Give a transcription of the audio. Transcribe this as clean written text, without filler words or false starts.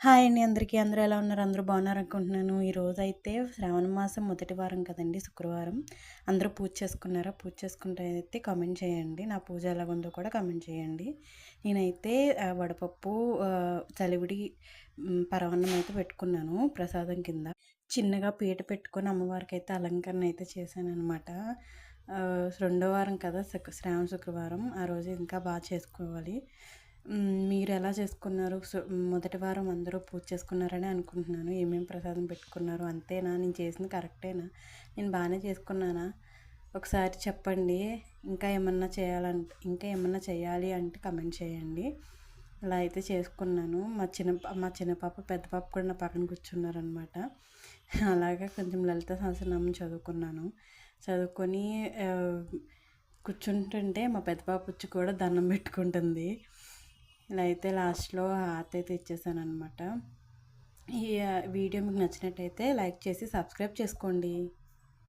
Hi అండి అందరికీ. అందరూ ఎలా ఉన్నారు? అందరూ బాగున్నారనుకుంటున్నాను. ఈరోజైతే శ్రావణ మాసం మొదటి వారం కదండీ! శుక్రవారం. అందరూ పూజ చేసుకున్నారా? పూజ చేసుకుంటే అయితే కామెంట్ చేయండి. నా పూజ ఎలాగుందో కూడా కామెంట్ చేయండి. నేనైతే వడపప్పు, చలివిడి, పరమాన్నం అయితే పెట్టుకున్నాను ప్రసాదం కింద. చిన్నగా పీట పెట్టుకొని అమ్మవారికైతే అలంకరణ అయితే చేశాననమాట. రెండో వారం కదా శ్రావణ శుక్రవారం. ఆ రోజు ఇంకా బాగా చేసుకోవాలి. మీరు ఎలా చేసుకున్నారు? మొదటి వారం అందరూ పూజ చేసుకున్నారని అనుకుంటున్నాను. ఏమేమి ప్రసాదం పెట్టుకున్నారు? అంతేనా? నేను చేసింది కరెక్టేనా? నేను బాగానే చేసుకున్నానా? ఒకసారి చెప్పండి. ఇంకా ఏమన్నా చేయాలి అంటే కమెంట్ చేయండి. ఇలా అయితే చేసుకున్నాను. మా చిన్న పాప పెద్ద పాప కూడా నా పక్కన కూర్చున్నారనమాట. అలాగా కొంచెం లలిత సహస్రనామం చదువుకున్నాను. చదువుకొని కూర్చుంటుంటే మా పెద్ద పాప వచ్చి కూడా దండం పెట్టుకుంటుంది. ఇలా అయితే లాస్ట్లో హారతి అయితే ఇచ్చేసాను అనమాట. ఈ వీడియో మీకు నచ్చినట్టయితే లైక్ చేసి సబ్స్క్రైబ్ చేసుకోండి.